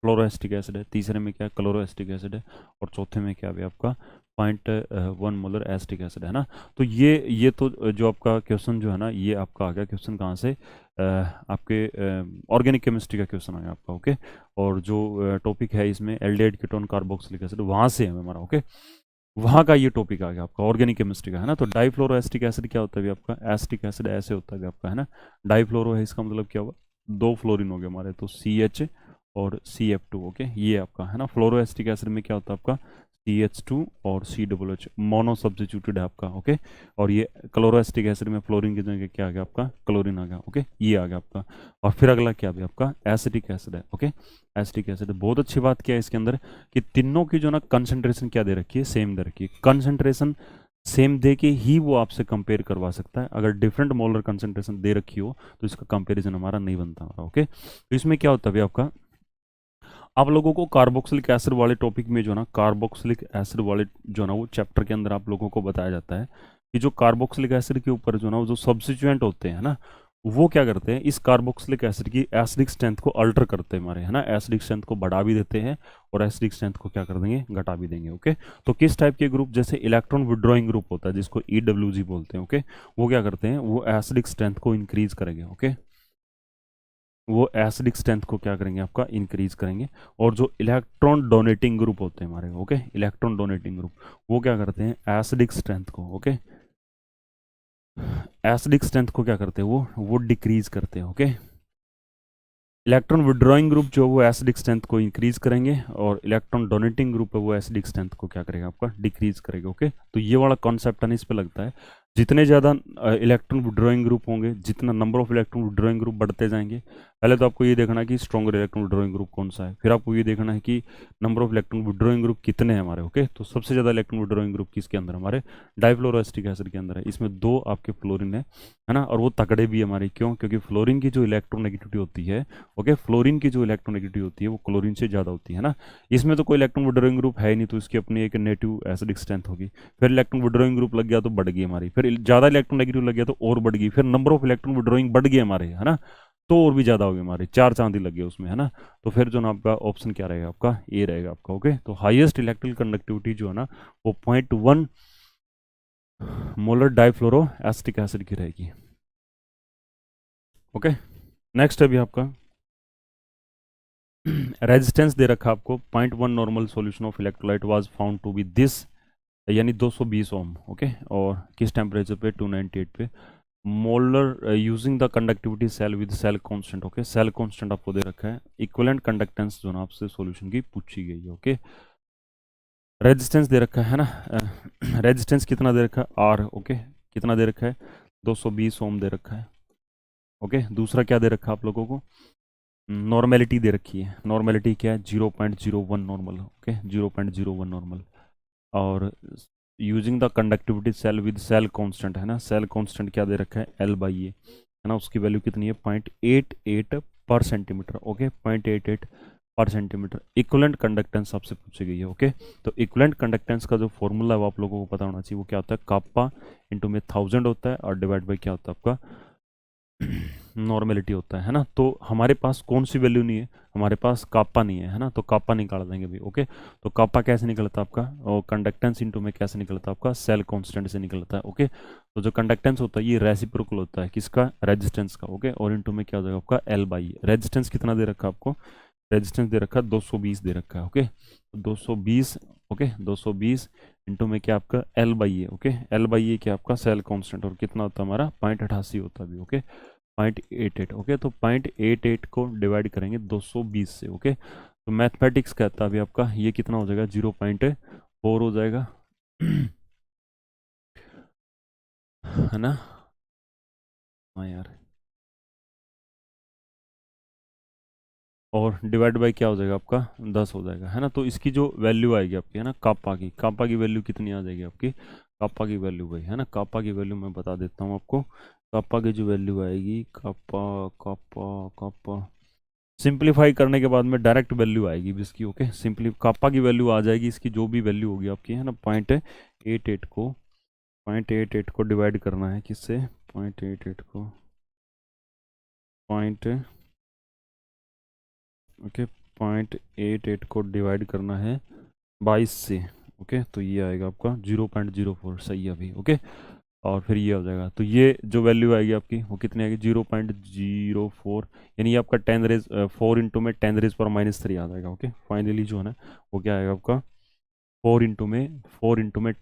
A: फ्लोरोएसिटिक एसिड है, तीसरे में क्या क्लोरोएसिटिक एसिड है, और चौथे में क्या है आपका 0.1 मोलर एसिटिक एसिड है ना। तो ये तो जो आपका क्वेश्चन जो है ना, ये आपका आ गया क्वेश्चन कहाँ से, आपके ऑर्गेनिक केमिस्ट्री का क्वेश्चन आ गया आपका, ओके। और जो टॉपिक है इसमें एल्डिहाइड कीटोन कार्बोक्सिलिक एसिड, वहाँ से है हमारा, ओके, वहाँ का ये टॉपिक आ गया आपका ऑर्गेनिक केमिस्ट्री का, है ना। तो डाईफ्लोरोएसिटिक एसिड क्या होता है भी आपका, एसिटिक एसिड ऐसे होता है भी आपका, है ना। डाईफ्लोरो है, इसका मतलब क्या हुआ, दो फ्लोरीन हो गए हमारे, तो CH और CF2, ओके, ये आपका है ना। फ्लोरोएसिटिक एसिड में क्या होता है आपका CH2 और COOH, मोनो सब्स्टिट्यूटेड है आपका, ओके। और ये क्लोरोएसिटिक एसिड में फ्लोरीन की जगह क्या आ गया आपका, क्लोरीन आ गया, ओके, ये आ गया आपका। और फिर अगला क्या भी आपका एसिटिक एसिड है, ओके, एसिटिक एसिड। बहुत अच्छी बात क्या है इसके अंदर कि तीनों की जो ना कंसंट्रेशन क्या दे रखी है, सेम दे रखी है। कंसंट्रेशन सेम दे के ही वो आपसे कंपेयर करवा सकता है, अगर डिफरेंट मोलर कंसंट्रेशन दे रखी हो तो इसका कंपैरिजन हमारा नहीं बनता हमारा, ओके। तो इसमें क्या होता है आपका, आप लोगों को कार्बोक्सिलिक एसिड वाले टॉपिक में जो ना, कार्बोक्सिलिक एसिड वाले जो ना वो चैप्टर के अंदर आप लोगों को बताया जाता है कि जो कार्बोक्सिलिक एसिड के ऊपर जो ना वो जो सब्स्टिट्यूएंट होते हैं ना, वो क्या करते हैं, इस कार्बोक्सिलिक एसिड की एसिडिक स्ट्रेंथ को अल्टर करते हैं हमारे, है ना, एसिडिक स्ट्रेंथ को बढ़ा भी देते हैं और एसिडिक स्ट्रेंथ को क्या कर देंगे, घटा भी देंगे, ओके। तो किस टाइप के ग्रुप, जैसे इलेक्ट्रॉन विड्रॉइंग ग्रुप होता है जिसको EWG बोलते हैं, ओके, वो क्या करते हैं, वो एसिडिक स्ट्रेंथ को इंक्रीज करेंगे, ओके, वो एसिडिक स्ट्रेंथ को क्या करेंगे आपका इंक्रीज करेंगे। और जो इलेक्ट्रॉन डोनेटिंग ग्रुप होते हैं हमारे, ओके, इलेक्ट्रॉन डोनेटिंग ग्रुप, वो क्या करते हैं, एसिडिक स्ट्रेंथ को, ओके, एसिडिक स्ट्रेंथ को क्या करते हैं, वो डिक्रीज करते हैं, ओके। इलेक्ट्रॉन विड्रॉइंग ग्रुप जो वो एसिडिक स्ट्रेंथ को इंक्रीज करेंगे, और इलेक्ट्रॉन डोनेटिंग ग्रुप है वो एसिडिक स्ट्रेंथ को क्या करेगा आपका डिक्रीज करेगा, ओके। तो ये वाला कॉन्सेप्ट है, इस पे लगता है जितने ज़्यादा इलेक्ट्रॉन विड्रॉइंग ग्रुप होंगे, जितना number of electron withdrawing group बढ़ते जाएंगे, पहले तो आपको ये देखना है कि स्ट्रॉन्गर इलेक्ट्रॉन विड्रॉइंग ग्रुप कौन सा है, फिर आपको ये देखना है कि number of electron withdrawing group कितने हैं हमारे, ओके। तो सबसे ज़्यादा इलेक्ट्रॉन विड्रॉइंग ग्रुप किसके अंदर, हमारे डाइफ्लोरोएसिटिक एसिड के अंदर है, इसमें दो आपके फ्लोरीन है ना। और वो तगड़े भी हमारे, क्यों, क्योंकि फ्लोरीन की जो इलेक्ट्रोनेगेटिविटी होती है, ओके, फ्लोरीन की जो इलेक्ट्रोनेगेटिविटी होती है वो क्लोरीन से ज़्यादा होती है ना। इसमें तो कोई इलेक्ट्रॉन विड्रॉइंग ग्रुप है ही नहीं, तो इसकी अपनी एक नेटिव एसिडिक स्ट्रेंथ होगी। फिर इलेक्ट्रॉन विड्रॉइंग ग्रुप लग गया तो बढ़ गई हमारी, फिर ज़्यादा इलेक्ट्रोनेगेटिव लग गया तो और बढ़ गई, फिर नंबर ऑफ इलेक्ट्रॉन विड्रॉइंग बढ़ गए हमारे, है ना, तो और भी ज़्यादा हो गए हमारे, चार चांदी लग गए उसमें, है ना। तो फिर जो ना आपका ऑप्शन क्या रहेगा आपका, ए रहेगा आपका, ओके। तो हाईएस्ट इलेक्ट्रिकल कंडक्टिविटी जो है ना वो 0.1 मोलर डाइफ्लोरो एसिटिक एसिड की रहेगी, ओके। नेक्स्ट है भी आपका रेजिस्टेंस दे रखा आपको, 0.1 normal solution of electrolyte was found to be this, यानी 220 ओम, ओके। और किस टेम्परेचर पे, 298 पे, molar using the conductivity cell with cell constant, okay. Cell constant आपको दे रखा है, इक्विवेलेंट कंडक्टेंस जो ना आपसे सॉल्यूशन की पूछी गई है, ओके। रेजिस्टेंस दे रखा है ना, रेजिस्टेंस कितना दे रखा है, आर, ओके, कितना दे रखा है, 220 ओम दे रखा है, ओके। दूसरा क्या दे रखा है आप लोगों को, नॉर्मेलिटी दे रखी है, नॉर्मेलिटी क्या है, 0.01 नॉर्मल, ओके, 0.01 नॉर्मल। और using the conductivity cell with cell constant, है ना, सेल कांस्टेंट क्या दे रखा है, L/A, है ना, उसकी वैल्यू कितनी है, 0.88 पर सेंटीमीटर, ओके, 0.88 पर सेंटीमीटर। इक्विवेलेंट कंडक्टेंस आपसे पूछी गई है। ओके, तो इक्विवेलेंट कंडक्टेंस का जो फॉर्मूला है वो आप लोगों को पता होना चाहिए। वो क्या होता है, कापा इंटू में 1000 होता है और डिवाइड बाई क्या होता है आपका नॉर्मेलिटी होता है ना। तो हमारे पास कौन सी वैल्यू नहीं है, हमारे पास कापा नहीं है ना, तो कापा निकाल देंगे भी। ओके, तो कापा कैसे निकलता है आपका, और कंडक्टेंस इनटू में कैसे निकलता है आपका, सेल कांस्टेंट से निकलता है। ओके, तो जो कंडक्टेंस होता है ये रेसिप्रोकल होता है किसका, रेजिस्टेंस का। ओके, और इनटू में क्या हो जाएगा आपका एल बाई। रेजिस्टेंस कितना दे रखा है आपको, रेजिस्टेंस दे रखा है 220 दे रखा है। ओके, तो 220, ओके 220 इंटू में क्या आपका L by A. Okay, L by A क्या आपका सेल कांस्टेंट, और कितना होता है हमारा 0.88 होता है भी। ओके, 0.88। ओके, तो 0.88 को डिवाइड करेंगे 220 से। ओके, तो मैथमेटिक्स कहता है अभी आपका ये कितना हो जाएगा, 0.4 हो जाएगा है ना। हाँ यार, और डिवाइड बाई क्या हो जाएगा आपका 10 हो जाएगा, है ना। तो इसकी जो वैल्यू आएगी आपकी, है ना, कापा की, कापा की वैल्यू कितनी आ जाएगी आपकी, कापा की वैल्यू भाई, है ना, कापा की वैल्यू मैं बता देता हूँ आपको। कापा की जो वैल्यू आएगी, कापा कापा कापा सिंप्लीफाई करने के बाद में डायरेक्ट वैल्यू आएगी भी इसकी। ओके, सिंपली कापा की वैल्यू आ जाएगी, इसकी जो भी वैल्यू होगी आपकी, है ना, 0.88 को डिवाइड करना है किससे, 0.88 को पॉइंट, ओके 0.88 को डिवाइड करना है 22 से। ओके, तो ये आएगा आपका 0.04, सही है अभी। ओके, और फिर ये हो जाएगा, तो ये जो वैल्यू आएगी आपकी वो कितनी आएगी, 0.04, यानी ये आपका 4 इंटू में 10⁻³ आ जाएगा। ओके, फाइनली जो है ना वो क्या आएगा आपका 4 इंटू में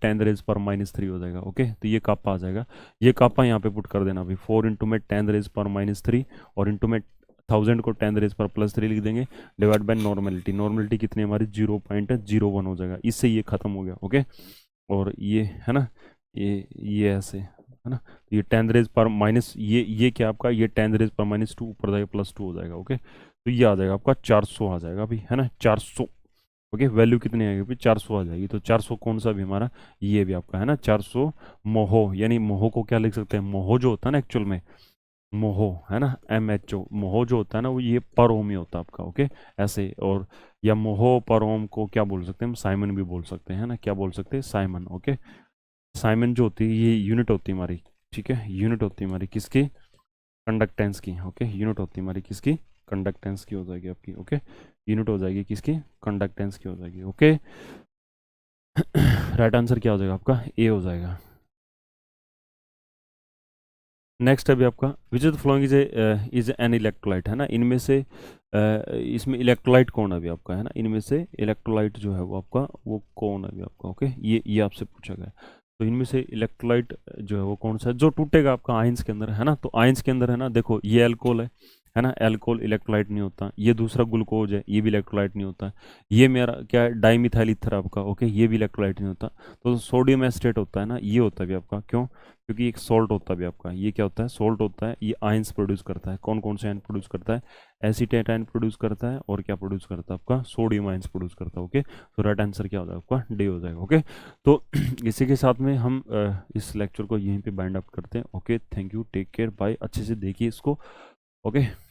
A: 10⁻³ हो जाएगा। ओके, तो ये कापा आ जाएगा, ये कापा यहाँ पे पुट कर देना अभी, 4 इंटू में 10⁻³ और इंटू में 1000 को 10⁻³ लिख देंगे, डिवाइड बाय नॉर्मेलिटी। नॉर्मेलिटी कितनी हमारी 0.01 हो जाएगा, इससे ये खत्म हो गया। ओके, और ये है ना, ये ऐसे है ना, तो ये 10⁻⁻, ये क्या आपका, ये 10⁻⁻² ऊपर जाएगा +2 हो जाएगा। ओके, तो ये आ जाएगा आपका 400 आ जाएगा अभी, है ना, 400। ओके, वैल्यू कितनी आएगी अभी 400 आ जाएगी। तो 400 कौन सा भी हमारा, ये भी आपका है ना 400 मोहो, यानी मोहो को क्या लिख सकते हैं, मोहो जो होता है ना एक्चुअल में, मोहो है ना, MHO, मोहो जो होता है ना वो ये पर ओम ही होता है आपका। ओके, ऐसे, और या मोहो पर ओम को क्या बोल सकते हैं हम, साइमन भी बोल सकते हैं, है ना, क्या बोल सकते हैं, साइमन। ओके, साइमन जो होती है ये यूनिट होती है हमारी, ठीक है, यूनिट होती है हमारी किसकी, कंडक्टेंस की। ओके, यूनिट होती है हमारी किसकी, कंडक्टेंस की हो जाएगी आपकी। ओके, यूनिट हो जाएगी किसकी, कंडक्टेंस की हो जाएगी। ओके, राइट आंसर क्या हो जाएगा आपका, ए हो जाएगा। नेक्स्ट अभी आपका विच is the following is an electrolyte, है ना, इनमें से इसमें इलेक्ट्रोलाइट कौन है अभी आपका, है ना, इनमें से इलेक्ट्रोलाइट जो है वो आपका वो कौन है अभी आपका। ओके, ये आपसे पूछा गया है। तो इनमें से इलेक्ट्रोलाइट जो है वो कौन सा है जो टूटेगा आपका आयंस के अंदर, है ना। तो आयंस के अंदर है ना, देखो ये अल्कोहल है ना, अल्कोहल इलेक्ट्रोलाइट नहीं होता। ये दूसरा ग्लूकोज है, ये भी इलेक्ट्रोलाइट नहीं होता। ये मेरा क्या है, डाईमिथाइल ईथर आपका। ओके, ये भी इलेक्ट्रोलाइट नहीं होता। तो सोडियम एस्टेट होता है ना, ये होता है भी आपका, क्यों, क्योंकि एक सॉल्ट होता है भी आपका, ये क्या होता है, सॉल्ट होता है। ये आयंस प्रोड्यूस करता है, कौन कौन से आयन प्रोड्यूस करता है, एसीटेट आयन प्रोड्यूस करता है, और क्या प्रोड्यूस करता है आपका, सोडियम आयंस प्रोड्यूस करता है। ओके, तो राइट आंसर क्या हो जाएगा आपका, डी हो जाएगा। ओके, तो इसी के साथ में हम इस लेक्चर को यहीं पे बाइंड अप करते हैं। Okay, thank you, take care, bye, अच्छे से देखिए इसको। ओके।